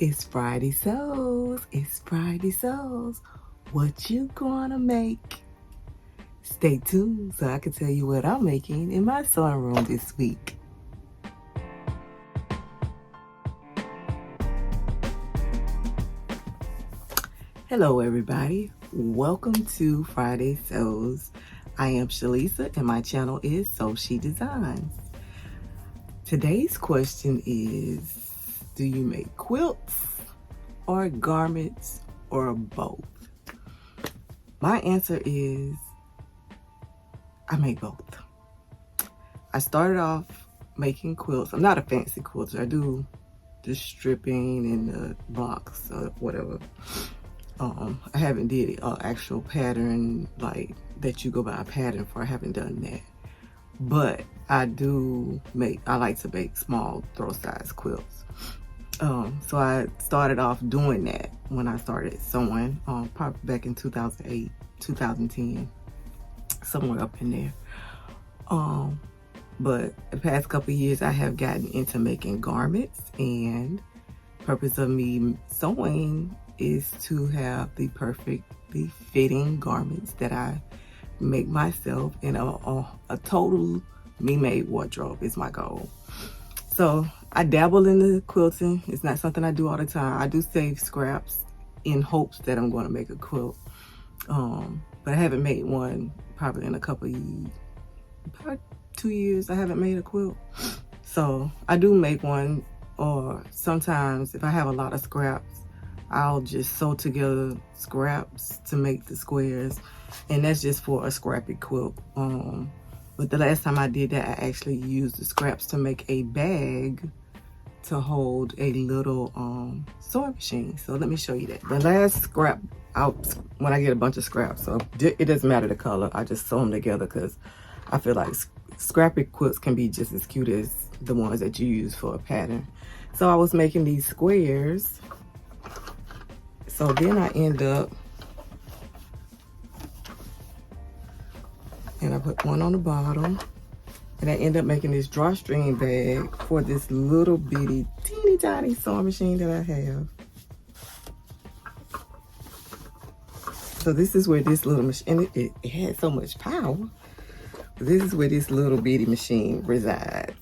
It's Friday Sews. It's Friday Sews. What you gonna make? Stay tuned so I can tell you what I'm making in my sewing room this week. Hello everybody. Welcome to Friday Sews. I am Shalisa and my channel is Sewciety Designs. Today's question is, do you make quilts or garments or both? My answer is, I make both. I started off making quilts. I'm not a fancy quilter. I do the stripping and the box or whatever. I haven't did an actual pattern like that you go by a pattern for. I haven't done that. But I like to make small throw size quilts. So I started off doing that when I started sewing, probably back in 2008, 2010, somewhere up in there. But the past couple of years I have gotten into making garments, and the purpose of me sewing is to have the perfectly fitting garments that I make myself in a total me-made wardrobe is my goal. So I dabble in the quilting. It's not something I do all the time. I do save scraps in hopes that I'm going to make a quilt. But I haven't made one probably in a couple of years. Probably 2 years I haven't made a quilt. So I do make one, or sometimes if I have a lot of scraps, I'll just sew together scraps to make the squares, and that's just for a scrappy quilt. But the last time I did that, I actually used the scraps to make a bag to hold a little sewing machine. So let me show you that. The last scrap out, when I get a bunch of scraps, so it doesn't matter the color, I just sew them together because I feel like scrappy quilts can be just as cute as the ones that you use for a pattern. So I was making these squares. So then I end up, and I put one on the bottom, and I end up making this drawstring bag for this little bitty teeny tiny sewing machine that I have. So this is where this little machine, and it has so much power. This is where this little bitty machine resides.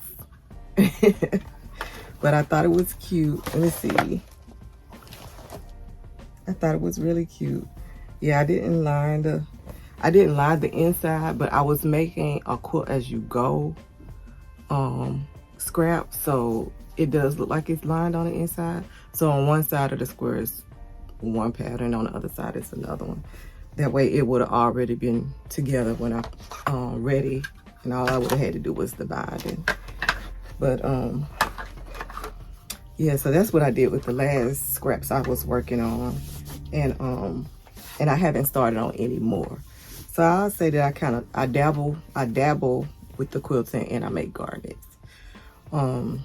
But I thought it was cute. Let me see. I thought it was really cute. Yeah, I didn't line the inside, but I was making a quilt as you go scrap, so it does look like it's lined on the inside. So on one side of the square is one pattern, on the other side is another one. That way it would have already been together when I ready, and all I would have had to do was the binding. But yeah, so that's what I did with the last scraps I was working on, and I haven't started on any more. So I'll say that I dabble with the quilting, and I make garments. A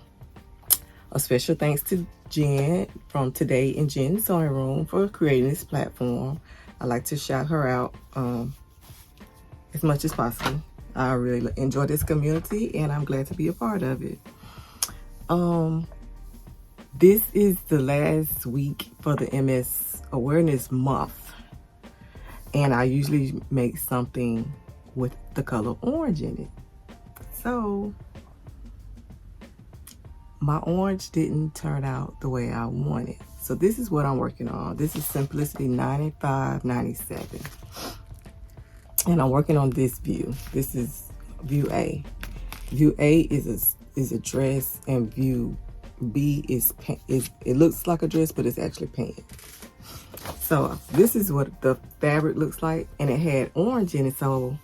special thanks to Jen from Today in Jen's Sewing Room for creating this platform. I like to shout her out as much as possible. I really enjoy this community, and I'm glad to be a part of it. This is the last week for the MS Awareness Month, and I usually make something with the color orange in it. So my orange didn't turn out the way I wanted. So this is what I'm working on. This is Simplicity 9597. And I'm working on this view. This is view A. View A is a dress, and view B is it looks like a dress, but it's actually pants. So this is what the fabric looks like, and it had orange in it. So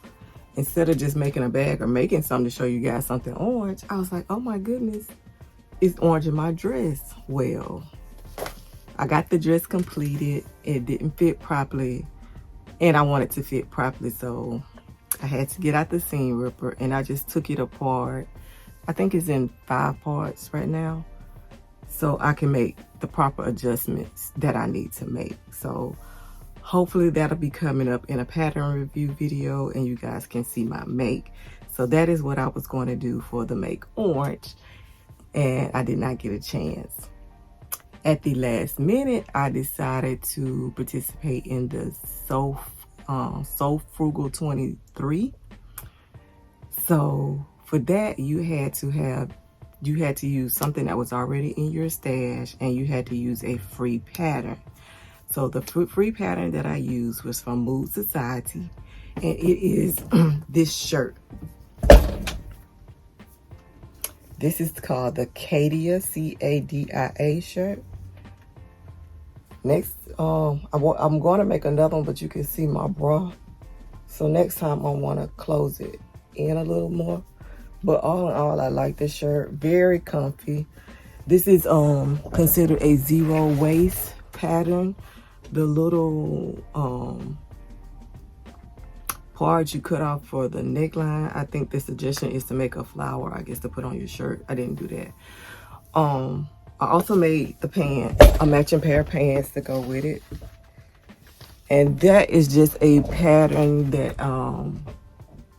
instead of just making a bag or making something to show you guys something orange, I was like, oh my goodness, it's orange in my dress. Well, I got the dress completed. It didn't fit properly, and I wanted to fit properly, so I had to get out the seam ripper, and I just took it apart. I think it's in 5 parts right now, so I can make the proper adjustments that I need to make. So hopefully that'll be coming up in a pattern review video, and you guys can see my make. So that is what I was going to do for the make orange, and I did not get a chance. At the last minute, I decided to participate in the Frugal 23. So for that, you had to use something that was already in your stash, and you had to use a free pattern. So the free pattern that I used was from Sewciety, and it is this shirt. This is called the Cadia, C-A-D-I-A shirt. Next, I'm going to make another one, but you can see my bra. So next time I want to close it in a little more. But all in all, I like this shirt. Very comfy. This is considered a zero waist pattern. The little part you cut off for the neckline, I think the suggestion is to make a flower, I guess, to put on your shirt. I didn't do that. I also made the pants, a matching pair of pants to go with it. And that is just a pattern that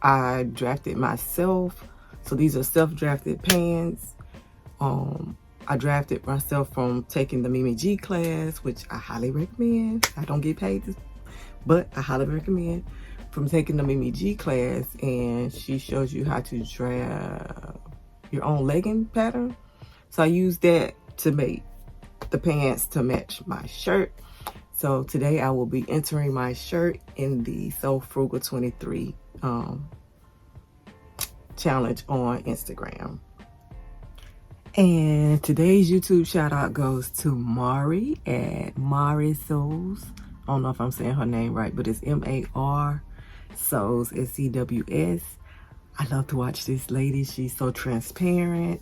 I drafted myself. So these are self-drafted pants. I drafted myself from taking the Mimi G class, which I highly recommend. I don't get paid, but I highly recommend. From taking the Mimi G class, and she shows you how to draft your own legging pattern. So I used that to make the pants to match my shirt. So today I will be entering my shirt in the So Frugal 23 challenge on Instagram. And today's YouTube shout out goes to Mari at Mari Souls. I don't know if I'm saying her name right, but it's M-A-R Souls, S-C-W-S. I love to watch this lady. She's so transparent,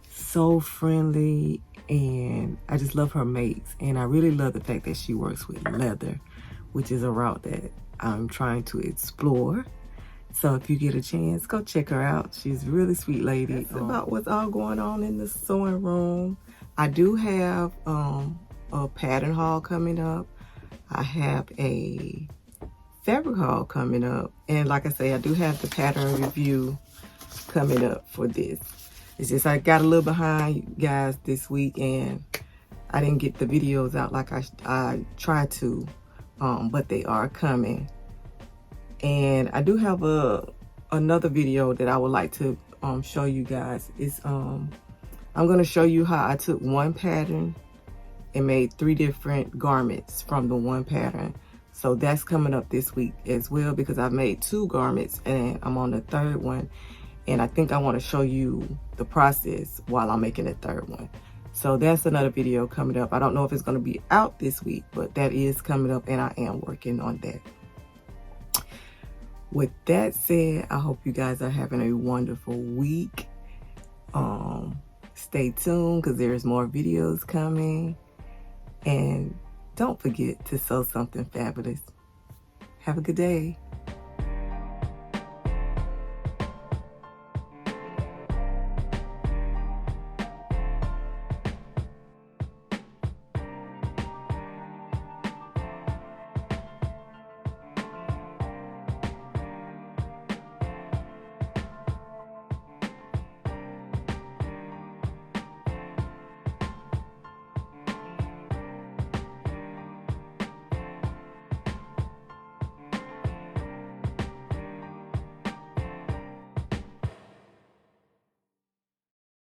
so friendly, and I just love her makes. And I really love the fact that she works with leather, which is a route that I'm trying to explore. So if you get a chance, go check her out. She's a really sweet lady. That's about what's all going on in the sewing room. I do have a pattern haul coming up. I have a fabric haul coming up. And like I say, I do have the pattern review coming up for this. It's just I got a little behind, guys, this week, and I didn't get the videos out like I tried to, but they are coming. And I do have another video that I would like to show you guys. It's I'm gonna show you how I took one pattern and made 3 different garments from the one pattern. So that's coming up this week as well, because I've made 2 garments and I'm on the 3rd one. And I think I want to show you the process while I'm making the 3rd one. So that's another video coming up. I don't know if it's going to be out this week, but that is coming up, and I am working on that. With that said, I hope you guys are having a wonderful week. Stay tuned, because there's more videos coming. And don't forget to sew something fabulous. Have a good day.